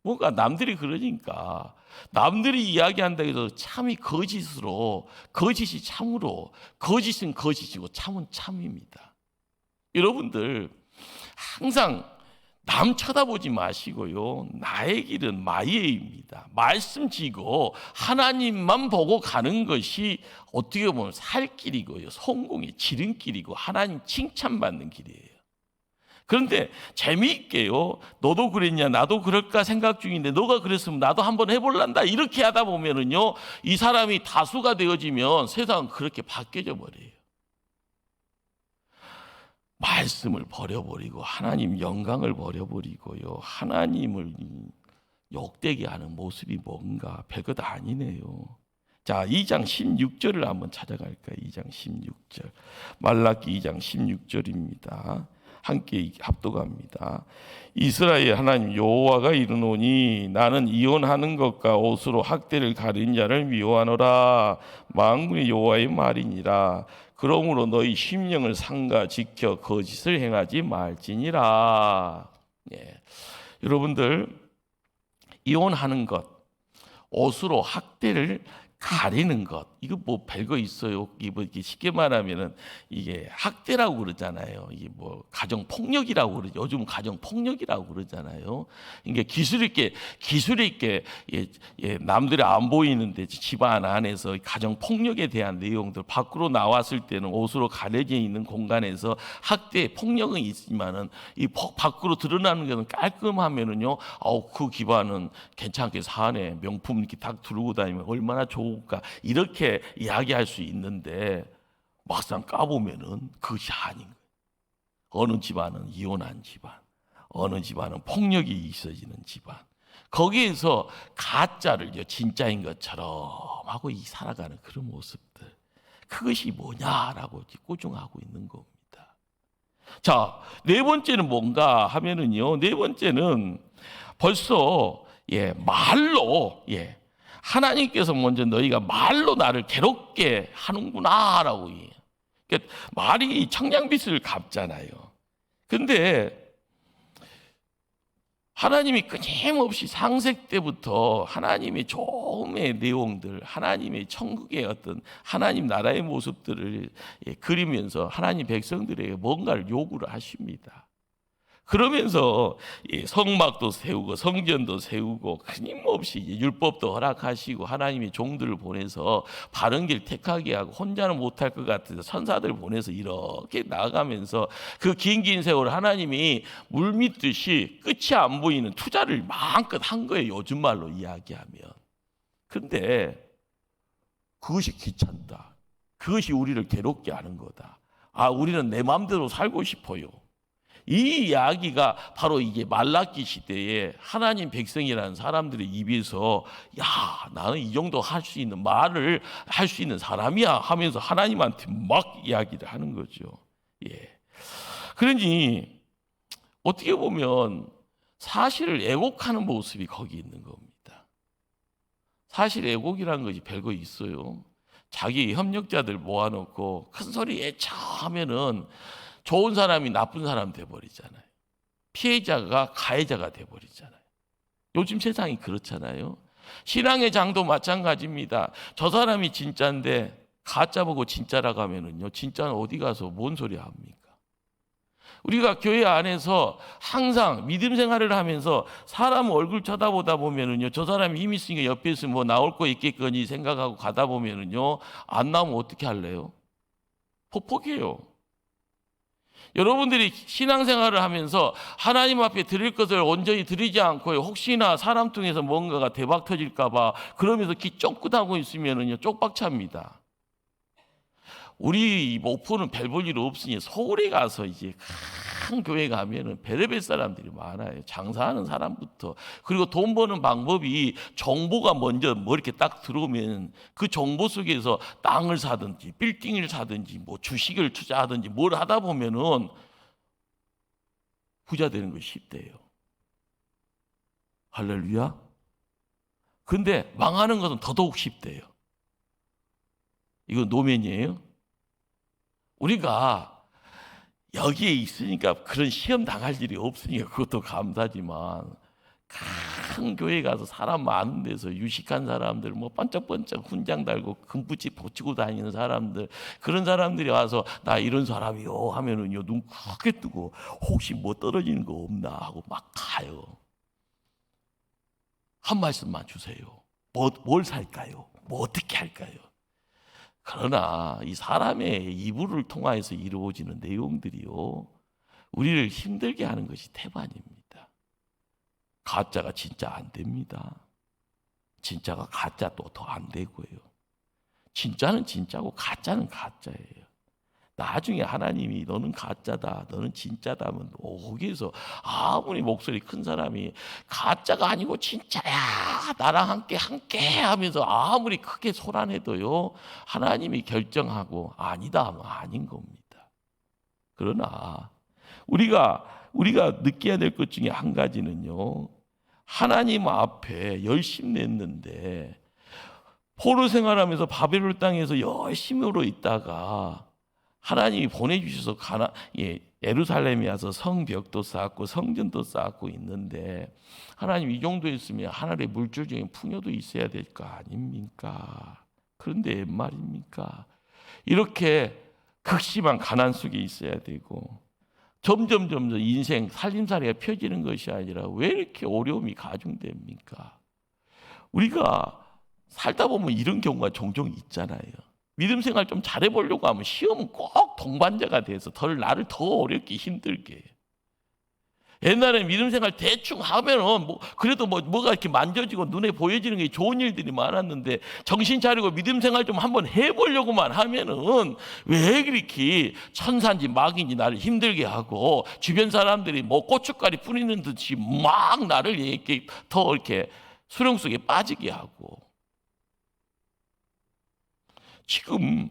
뭔가 남들이 그러니까 남들이 이야기한다고 해서 참이 거짓으로, 거짓이 참으로, 거짓은 거짓이고 참은 참입니다. 여러분들 항상 남 쳐다보지 마시고요, 나의 길은 마이웨이입니다. 말씀 지고 하나님만 보고 가는 것이 어떻게 보면 살 길이고요, 성공의 지름길이고 하나님 칭찬받는 길이에요. 그런데 재미있게요, 너도 그랬냐 나도 그럴까 생각 중인데 너가 그랬으면 나도 한번 해볼란다 이렇게 하다 보면은요, 이 사람이 다수가 되어지면 세상은 그렇게 바뀌어져 버려요. 말씀을 버려버리고 하나님 영광을 버려버리고요, 하나님을 욕되게 하는 모습이 뭔가 별것 아니네요. 자, 2장 16절을 한번 찾아갈까요? 2장 16절, 말라기 2장 16절입니다. 함께 합독합니다. 이스라엘 하나님 여호와가 이르노니 나는 이혼하는 것과 옷으로 학대를 가린 자를 미워하노라. 만군의 여호와의 말이니라. 그러므로 너희 심령을 삼가 지켜 거짓을 행하지 말지니라. 예. 여러분들, 이혼하는 것, 옷으로 학대를 가리는 것, 이거 뭐 별거 있어요? 이게 쉽게 말하면은 이게 학대라고 그러잖아요. 이게 뭐 가정 폭력이라고 그러죠. 요즘 가정 폭력이라고 그러잖아요. 이게 기술 있게 남들이 안 보이는데 집안 안에서 가정 폭력에 대한 내용들 밖으로 나왔을 때는 옷으로 가려져 있는 공간에서 학대 폭력은 있지만은 이 밖으로 드러나는 것은 깔끔하면은요, 그 기반은 괜찮게 사네, 명품 이렇게 딱 두르고 다니면 얼마나 좋을까, 이렇게 이야기할 수 있는데 막상 까보면은 그것이 아닌 거예요. 어느 집안은 이혼한 집안, 어느 집안은 폭력이 있어지는 집안, 거기에서 가짜를 진짜인 것처럼 하고 살아가는 그런 모습들, 그것이 뭐냐라고 꼬중하고 있는 겁니다. 자, 네 번째는 뭔가 하면은요, 네 번째는 벌써 말로 하나님께서 먼저 너희가 말로 나를 괴롭게 하는구나라고. 그러니까 말이 청량빛을 갚잖아요. 근데 하나님이 끊임없이 상세 때부터 하나님의 좋음의 내용들, 하나님의 천국의 어떤 하나님 나라의 모습들을 그리면서 하나님 백성들에게 뭔가를 요구를 하십니다. 그러면서 이 성막도 세우고 성전도 세우고 끊임없이 이제 율법도 허락하시고 하나님의 종들을 보내서 바른 길 택하게 하고 혼자는 못할 것 같아서 천사들 보내서 이렇게 나아가면서 그 긴 세월 하나님이 물밀듯이 끝이 안 보이는 투자를 마음껏 한 거예요. 요즘 말로 이야기하면. 근데 그것이 귀찮다. 그것이 우리를 괴롭게 하는 거다. 아, 우리는 내 마음대로 살고 싶어요. 이 이야기가 바로 이게 말라기 시대에 하나님 백성이라는 사람들의 입에서 야, 나는 이 정도 할 수 있는 말을 할 수 있는 사람이야 하면서 하나님한테 막 이야기를 하는 거죠. 예. 그러니 어떻게 보면 사실을 왜곡하는 모습이 거기 있는 겁니다. 사실 왜곡이라는 것이 별거 있어요. 자기 협력자들 모아놓고 큰 소리 애처하면은 좋은 사람이 나쁜 사람 돼버리잖아요. 피해자가 가해자가 돼버리잖아요. 요즘 세상이 그렇잖아요. 신앙의 장도 마찬가지입니다. 저 사람이 진짜인데 가짜 보고 진짜라고 하면은요, 진짜는 어디 가서 뭔 소리 합니까? 우리가 교회 안에서 항상 믿음 생활을 하면서 사람 얼굴 쳐다보다 보면은요, 저 사람이 힘 있으니까 옆에 있으면 뭐 나올 거 있겠거니 생각하고 가다 보면은요, 안 나오면 어떻게 할래요? 포기해요. 여러분들이 신앙생활을 하면서 하나님 앞에 드릴 것을 온전히 드리지 않고 혹시나 사람 통해서 뭔가가 대박 터질까 봐 그러면서 귀 쫑긋하고 있으면은요, 쪽박차입니다. 우리 목포는 별 볼 일 없으니 서울에 가서 이제 큰 교회 가면은 별의별 사람들이 많아요. 장사하는 사람부터. 그리고 돈 버는 방법이 정보가 먼저 뭐 이렇게 딱 들어오면 그 정보 속에서 땅을 사든지 빌딩을 사든지 뭐 주식을 투자하든지 뭘 하다 보면은 부자 되는 것이 쉽대요. 할렐루야. 근데 망하는 것은 더더욱 쉽대요. 이거 노면이에요. 우리가 여기에 있으니까 그런 시험 당할 일이 없으니까 그것도 감사지만 큰 교회 가서 사람 많은 데서 유식한 사람들 뭐 번쩍번쩍 훈장 달고 금붙이 붙이고 다니는 사람들 그런 사람들이 와서 나 이런 사람이요 하면은요 눈 크게 뜨고 혹시 뭐 떨어지는 거 없나 하고 막 가요. 한 말씀만 주세요. 뭘 살까요? 뭐 어떻게 할까요? 그러나 이 사람의 이불을 통하여서 이루어지는 내용들이요, 우리를 힘들게 하는 것이 태반입니다. 가짜가 진짜 안 됩니다. 진짜가 가짜 또 더 안 되고요. 진짜는 진짜고 가짜는 가짜예요. 나중에 하나님이 너는 가짜다, 너는 진짜다 하면 거기에서 아무리 목소리 큰 사람이 가짜가 아니고 진짜야, 나랑 함께 하면서 아무리 크게 소란해도요, 하나님이 결정하고 아니다 하면 아닌 겁니다. 그러나 우리가 느껴야 될 것 중에 한 가지는요, 하나님 앞에 열심히 냈는데 포로 생활하면서 바벨론 땅에서 열심으로 있다가 하나님이 보내주셔서 예루살렘에 와서 성벽도 쌓고 성전도 쌓고 있는데 하나님 이 정도 했으면 하늘의 물질적인 풍요도 있어야 될 거 아닙니까? 그런데 말입니까? 이렇게 극심한 가난 속에 있어야 되고 점점 인생 살림살이가 펴지는 것이 아니라 왜 이렇게 어려움이 가중됩니까? 우리가 살다 보면 이런 경우가 종종 있잖아요. 믿음 생활 좀 잘해보려고 하면 시험은 꼭 동반자가 돼서 나를 더 어렵게 힘들게 해요. 옛날에 믿음 생활 대충 하면은 그래도 뭐가 이렇게 만져지고 눈에 보여지는 게 좋은 일들이 많았는데 정신 차리고 믿음 생활 좀 한번 해보려고만 하면은 왜 그렇게 천사인지 막인지 나를 힘들게 하고 주변 사람들이 뭐 고춧가루 뿌리는 듯이 막 나를 이렇게 더 이렇게 수렁 속에 빠지게 하고. 지금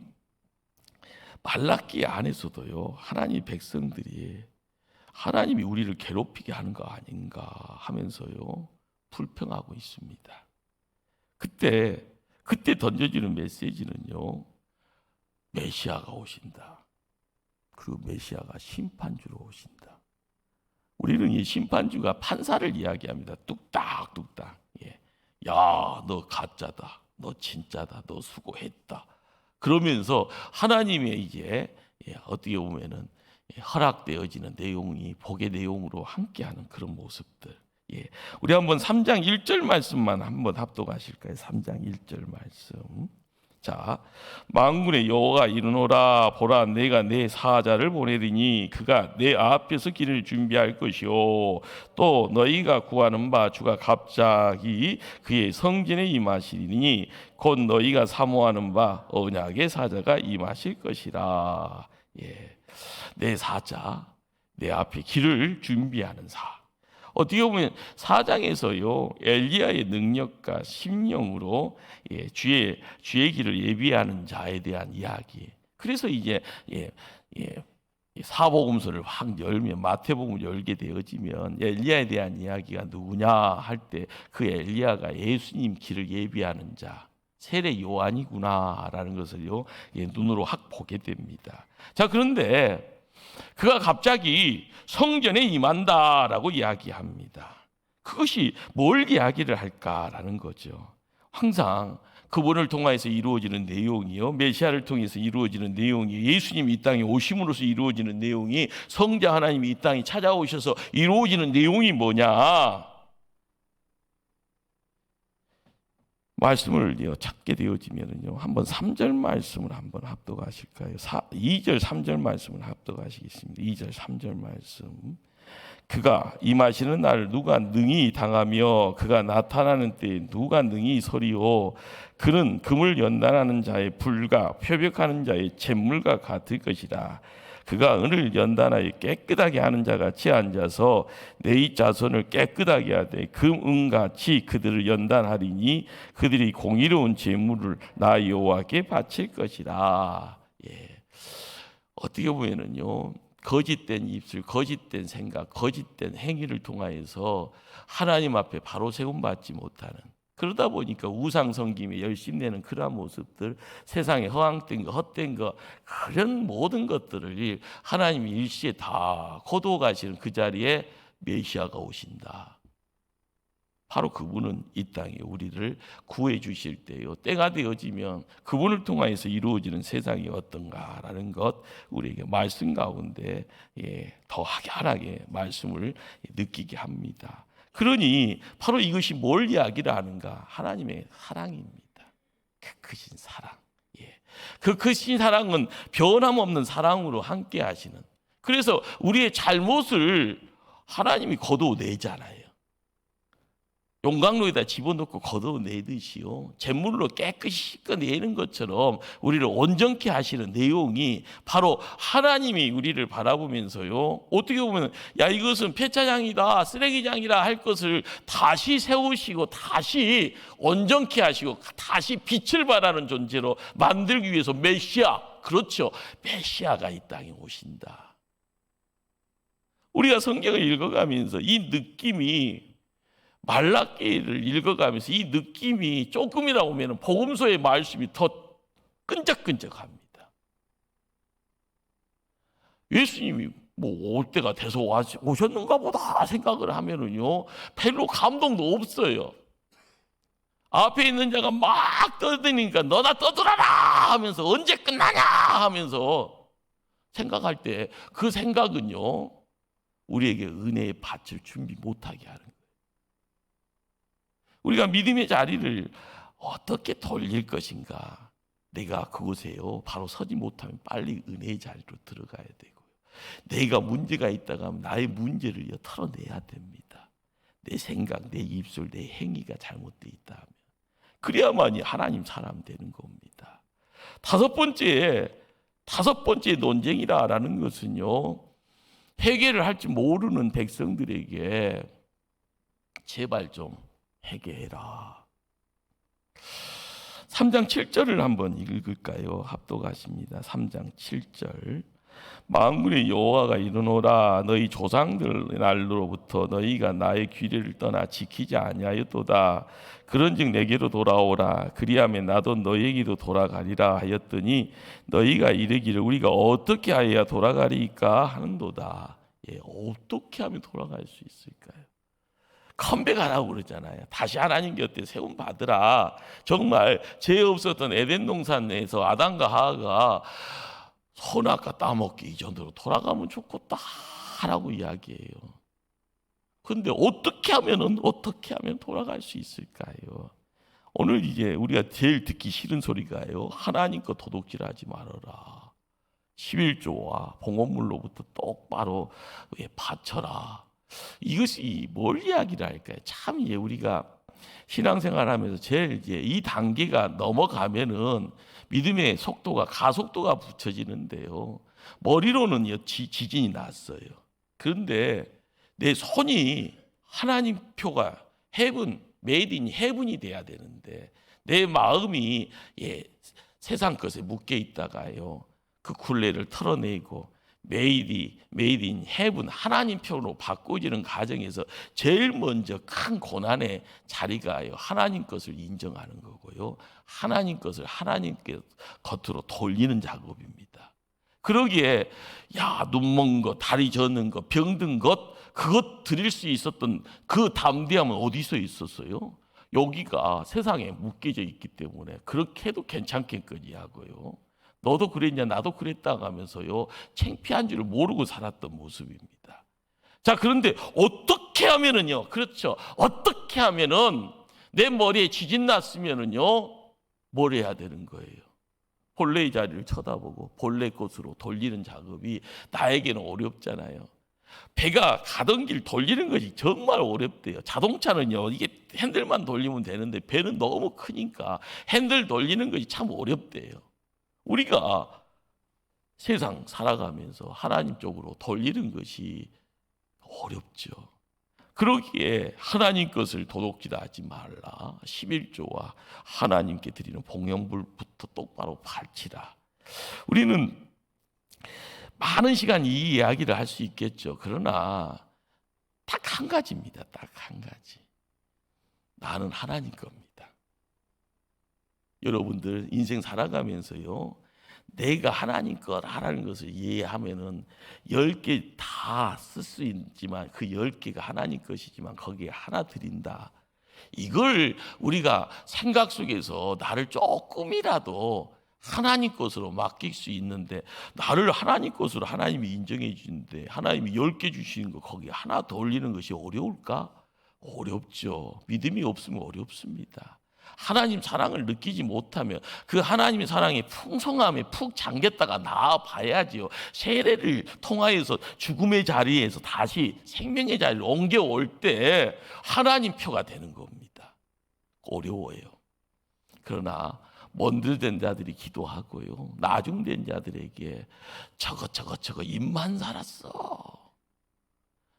말라기 안에서도요, 하나님 백성들이 하나님이 우리를 괴롭히게 하는 거 아닌가 하면서요 불평하고 있습니다. 그때 던져지는 메시지는요, 메시아가 오신다. 그 메시아가 심판주로 오신다. 우리는 이 심판주가 판사를 이야기합니다. 뚝딱뚝딱. 예. 야, 너 가짜다. 너 진짜다. 너 수고했다. 그러면서 하나님의 이제 어떻게 보면은 허락되어지는 내용이 복의 내용으로 함께하는 그런 모습들. 예, 우리 한번 3장 1절 말씀만 한번 합독하실까요? 3장 1절 말씀. 자, 만군의 여호와가 이르노라, 보라, 내가 내 사자를 보내리니 그가 내 앞에서 길을 준비할 것이요, 또 너희가 구하는 바 주가 갑자기 그의 성전에 임하시리니 곧 너희가 사모하는 바 언약의 사자가 임하실 것이라. 예, 내 사자, 내 앞에 길을 준비하는 사. 어떻게 보면 4장에서요 엘리야의 능력과 심령으로 주의 길을 예비하는 자에 대한 이야기. 그래서 이제 사복음서를 확 열면, 마태복음을 열게 되어지면 엘리야에 대한 이야기가 누구냐 할 때 그 엘리야가 예수님 길을 예비하는 자, 세례 요한이구나라는 것을요 눈으로 확 보게 됩니다. 자, 그런데 그가 갑자기 성전에 임한다라고 이야기합니다. 그것이 뭘 이야기를 할까라는 거죠. 항상 그분을 통해서 이루어지는 내용이요, 메시아를 통해서 이루어지는 내용이, 예수님이 이 땅에 오심으로써 이루어지는 내용이, 성자 하나님이 이 땅에 찾아오셔서 이루어지는 내용이 뭐냐? 말씀을 찾게 되어지면은요, 한번 3절 말씀을 한번 합독하실까요? 2절 3절 말씀을 합독하시겠습니다. 2절 3절 말씀. 그가 임하시는 날 누가 능히 당하며 그가 나타나는 때에 누가 능히 서리오. 그는 금을 연단하는 자의 불과 표벽하는 자의 잿물과 같을 것이다. 그가 은을 연단하여 깨끗하게 하는 자같이 앉아서 네 자손을 깨끗하게 하되 금은같이 그들을 연단하리니 그들이 공의로운 제물을 나 여호와께 바칠 것이라. 예. 어떻게 보면은요, 거짓된 입술, 거짓된 생각, 거짓된 행위를 통하여서 하나님 앞에 바로 세움 받지 못하는, 그러다 보니까 우상 섬김에 열심내는 그러한 모습들, 세상에 허황된 거, 헛된 거, 그런 모든 것들을 하나님이 일시에 다 거두어 가시는 그 자리에 메시아가 오신다. 바로 그분은 이 땅에 우리를 구해 주실 때요, 때가 되어지면 그분을 통하여서 이루어지는 세상이 어떤가라는 것, 우리에게 말씀 가운데 더 확연하게 말씀을 느끼게 합니다. 그러니 바로 이것이 뭘 이야기를 하는가? 하나님의 사랑입니다. 그 크신 사랑. 그 크신 사랑은 변함없는 사랑으로 함께 하시는, 그래서 우리의 잘못을 하나님이 거두어내잖아요. 용광로에다 집어넣고 걷어내듯이요, 잿물로 깨끗이 씻어내는 것처럼 우리를 온전케 하시는 내용이 바로 하나님이 우리를 바라보면서요, 어떻게 보면 야, 이것은 폐차장이다, 쓰레기장이라 할 것을 다시 세우시고 다시 온전케 하시고 다시 빛을 발하는 존재로 만들기 위해서 메시아, 그렇죠, 메시아가 이 땅에 오신다. 우리가 성경을 읽어가면서 이 느낌이, 말라기를 읽어가면서 이 느낌이 조금이라 오면 복음서의 말씀이 더 끈적끈적합니다. 예수님이 뭐 올 때가 돼서 오셨는가 보다 생각을 하면은요, 별로 감동도 없어요. 앞에 있는 자가 막 떠드니까 너나 떠들어라 하면서 언제 끝나냐 하면서 생각할 때 그 생각은요, 우리에게 은혜의 밭을 준비 못하게 하는 거예요. 우리가 믿음의 자리를 어떻게 돌릴 것인가, 내가 그곳에요 바로 서지 못하면 빨리 은혜의 자리로 들어가야 되고요, 내가 문제가 있다가 하면 나의 문제를 털어내야 됩니다. 내 생각, 내 입술, 내 행위가 잘못되어 있다 하면, 그래야만이 하나님 사람 되는 겁니다. 다섯 번째 논쟁이라는 것은요, 회개를 할 줄 모르는 백성들에게 제발 좀 회개해라. 3장 7절을 한번 읽을까요? 합독하십니다. 3장 7절. 만군의 여호와가 이르노라, 너희 조상들 날로부터 너희가 나의 규례를 떠나 지키지 아니하였도다. 그런즉 내게로 돌아오라. 그리하면 나도 너희에게도 돌아가리라 하였더니 너희가 이르기를 우리가 어떻게 하여야 돌아가리까 하는도다. 어떻게 하면 돌아갈 수 있을까요? 컴백하라고 그러잖아요. 다시 하나님 곁에 세움 받으라. 정말 죄 없었던 에덴 동산에서 아담과 하와가 선악과 따먹기 이전으로 돌아가면 좋겠다 라고 이야기해요. 근데 어떻게 하면 돌아갈 수 있을까요? 오늘 이제 우리가 제일 듣기 싫은 소리가요, 하나님 거 도둑질하지 말아라, 11조와 봉헌물로부터 똑바로 바쳐라. 이것이 뭘 이야기를 할까요? 참 이제 우리가 신앙생활하면서 제일 이제 이 단계가 넘어가면은 믿음의 속도가 가속도가 붙여지는데요. 머리로는 지진이 났어요. 그런데 내 손이 하나님 표가 헤븐, 메이드 인 헤븐이 돼야 되는데 내 마음이 세상 것에 묶여 있다가요, 그 굴레를 털어내고 메이드 인 헤븐, 하나님 편으로 바꿔지는 과정에서 제일 먼저 큰 고난의 자리가 하나님 것을 인정하는 거고요, 하나님 것을 하나님께 겉으로 돌리는 작업입니다. 그러기에 눈먼 것, 다리 젖는 것, 병든 것, 그것 드릴 수 있었던 그 담대함은 어디서 있었어요? 여기가 세상에 묶여져 있기 때문에 그렇게 해도 괜찮겠거니 하고요, 너도 그랬냐 나도 그랬다 하면서요, 창피한 줄을 모르고 살았던 모습입니다. 자, 그런데 어떻게 하면은요, 그렇죠, 어떻게 하면은 내 머리에 지진 났으면은요 뭘 해야 되는 거예요? 본래의 자리를 쳐다보고 본래 것으로 돌리는 작업이 나에게는 어렵잖아요. 배가 가던 길 돌리는 것이 정말 어렵대요. 자동차는요, 이게 핸들만 돌리면 되는데 배는 너무 크니까 핸들 돌리는 것이 참 어렵대요. 우리가 세상 살아가면서 하나님 쪽으로 돌리는 것이 어렵죠. 그러기에 하나님 것을 도둑질하지 말라, 11조와 하나님께 드리는 봉헌물부터 똑바로 바치라. 우리는 많은 시간 이 이야기를 할 수 있겠죠. 그러나 딱 한 가지입니다. 딱 한 가지. 나는 하나님 겁니다. 여러분들 인생 살아가면서요, 내가 하나님 거라는 것을 이해하면은 10개 다 쓸 수 있지만 그 10개가 하나님 것이지만 거기에 하나 드린다. 이걸 우리가 생각 속에서 나를 조금이라도 하나님 것으로 맡길 수 있는데, 나를 하나님 것으로 하나님이 인정해 주는데 하나님이 10개 주시는 거 거기에 하나 더 올리는 것이 어려울까? 어렵죠. 믿음이 없으면 어렵습니다. 하나님 사랑을 느끼지 못하면 그 하나님의 사랑의 풍성함에 푹 잠겼다가 나와봐야지요, 세례를 통하여서 죽음의 자리에서 다시 생명의 자리를 옮겨올 때 하나님 표가 되는 겁니다. 어려워요. 그러나 먼들된 자들이 기도하고요, 나중된 자들에게 저거 입만 살았어,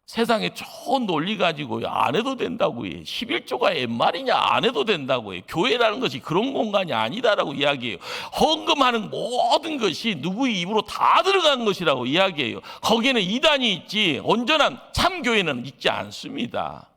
세상에 좋은 논리 가지고 안 해도 된다고 해, 11조가 옛말이냐 안 해도 된다고 해, 교회라는 것이 그런 공간이 아니다라고 이야기해요. 헌금하는 모든 것이 누구의 입으로 다 들어간 것이라고 이야기해요. 거기에는 이단이 있지 온전한 참교회는 있지 않습니다.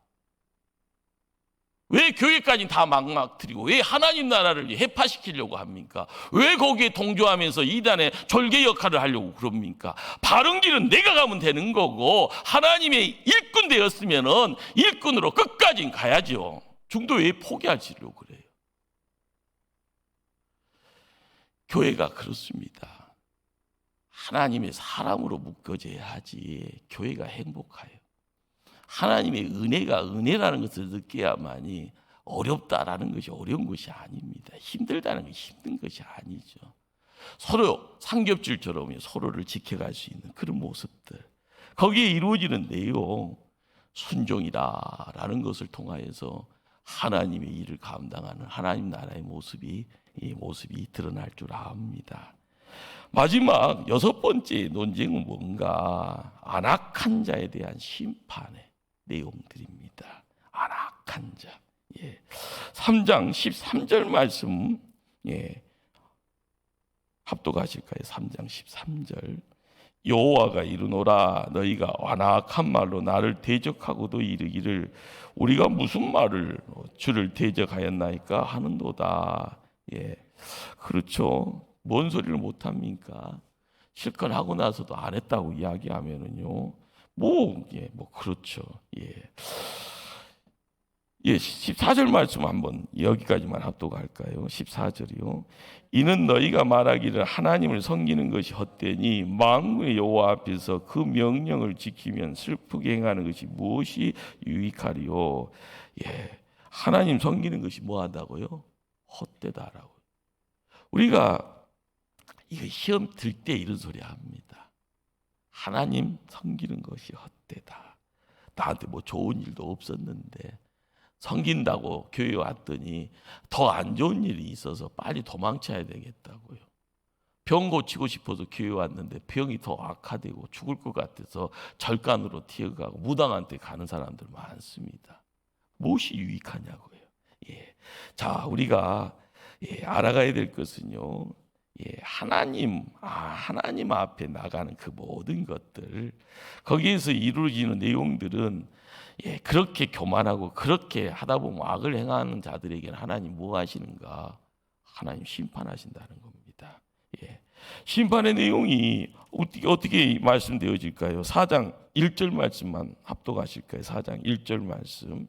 왜 교회까지 다 망가뜨리고 왜 하나님 나라를 해파시키려고 합니까? 왜 거기에 동조하면서 이단의 졸개 역할을 하려고 그럽니까? 바른 길은 내가 가면 되는 거고, 하나님의 일꾼 되었으면 일꾼으로 끝까지 가야죠. 중도 왜 포기하시려고 그래요? 교회가 그렇습니다. 하나님의 사람으로 묶어져야지 교회가 행복해요. 하나님의 은혜가 은혜라는 것을 느껴야만이 어렵다라는 것이 어려운 것이 아닙니다. 힘들다는 것이 힘든 것이 아니죠. 서로 삼겹줄처럼 서로를 지켜갈 수 있는 그런 모습들, 거기에 이루어지는 내용, 순종이라는 것을 통하여서 하나님의 일을 감당하는 하나님 나라의 모습이, 이 모습이 드러날 줄 압니다. 마지막 6번째 논쟁은 뭔가, 안악한 자에 대한 심판의 내용들입니다. 안악한 자. 3장 13절 말씀 합독하실까요? 3장 13절. 여호와가 이르노라, 너희가 완악한 말로 나를 대적하고도 이르기를 우리가 무슨 말을 주를 대적하였나이까 하는도다. 그렇죠. 뭔 소리를 못합니까? 실컷 하고 나서도 안 했다고 이야기하면은요, 그렇죠. 예, 14절 말씀 한번 여기까지만 합독할까요? 14절이요. 이는 너희가 말하기를 하나님을 섬기는 것이 헛되니 만군의 여호와 앞에서 그 명령을 지키면 슬프게 행하는 것이 무엇이 유익하리요? 예, 하나님 섬기는 것이 뭐하다고요? 헛되다라고. 우리가 이거 시험 들 때 이런 소리 합니다. 하나님 섬기는 것이 헛되다. 나한테 뭐 좋은 일도 없었는데 섬긴다고 교회 왔더니 더 안 좋은 일이 있어서 빨리 도망쳐야 되겠다고요. 병 고치고 싶어서 교회 왔는데 병이 더 악화되고 죽을 것 같아서 절간으로 튀어가고 무당한테 가는 사람들 많습니다. 무엇이 유익하냐고요. 예. 자, 우리가 알아가야 될 것은요. 하나님 앞에 나가는 그 모든 것들, 거기에서 이루어지는 내용들은 그렇게 교만하고 그렇게 하다 보면 악을 행하는 자들에게는 하나님 뭐 하시는가? 하나님 심판하신다는 겁니다. 심판의 내용이 어떻게 말씀되어질까요? 4장 1절 말씀만 합독하실까요? 4장 1절 말씀.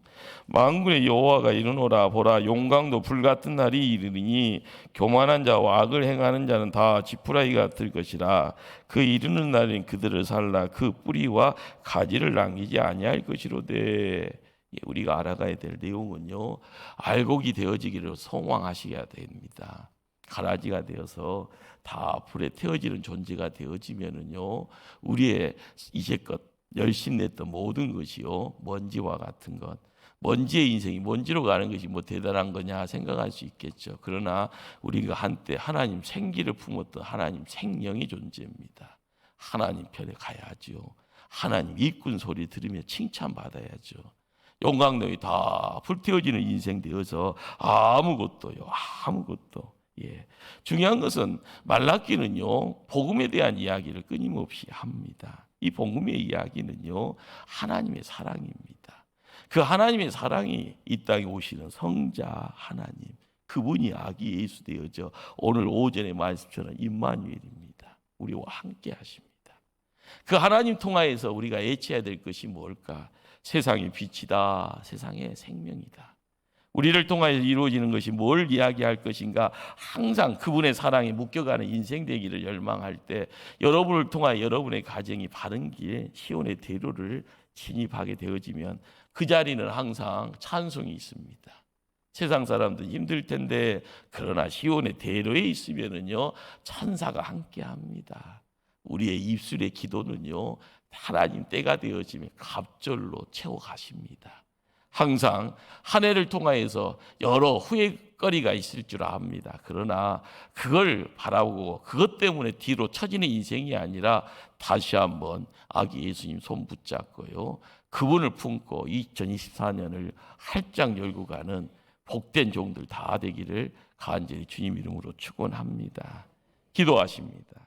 만군의 여호와가 이르노라 보라 용광도 불같은 날이 이르리니 교만한 자와 악을 행하는 자는 다 지푸라기가 될 것이라. 그 이르는 날엔 그들을 살라 그 뿌리와 가지를 남기지 아니할 것이로되. 우리가 알아가야 될 내용은요, 알곡이 되어지기를 소망하셔야 됩니다. 가라지가 되어서 다 불에 태워지는 존재가 되어지면은요, 우리의 이제껏 열심 냈던 모든 것이요, 먼지와 같은 것, 먼지의 인생이 먼지로 가는 것이 뭐 대단한 거냐 생각할 수 있겠죠. 그러나 우리가 한때 하나님 생기를 품었던 하나님 생명의 존재입니다. 하나님 편에 가야죠. 하나님 일꾼 소리 들으며 칭찬받아야죠. 용광로에 다 불태워지는 인생 되어서 아무것도요, 아무것도. 중요한 것은 말라기는요, 복음에 대한 이야기를 끊임없이 합니다. 이 복음의 이야기는요, 하나님의 사랑입니다. 그 하나님의 사랑이 이 땅에 오시는 성자 하나님, 그분이 아기 예수 되어져 오늘 오전의 말씀처럼 임마누엘입니다. 우리와 함께 하십니다. 그 하나님 통하여서 우리가 애취해야 될 것이 뭘까? 세상의 빛이다, 세상의 생명이다. 우리를 통하여 이루어지는 것이 뭘 이야기할 것인가? 항상 그분의 사랑에 묶여가는 인생 되기를 열망할 때 여러분을 통하여 여러분의 가정이 바른 길에 시온의 대로를 진입하게 되어지면 그 자리는 항상 찬송이 있습니다. 세상 사람들 힘들 텐데 그러나 시온의 대로에 있으면은요, 천사가 함께합니다. 우리의 입술의 기도는요, 하나님 때가 되어지면 갑절로 채워가십니다. 항상 한 해를 통하여서 여러 후회거리가 있을 줄 압니다. 그러나 그걸 바라보고 그것 때문에 뒤로 처지는 인생이 아니라 다시 한번 아기 예수님 손 붙잡고요, 그분을 품고 2024년을 활짝 열고 가는 복된 종들 다 되기를 간절히 주님 이름으로 축원합니다. 기도하십니다.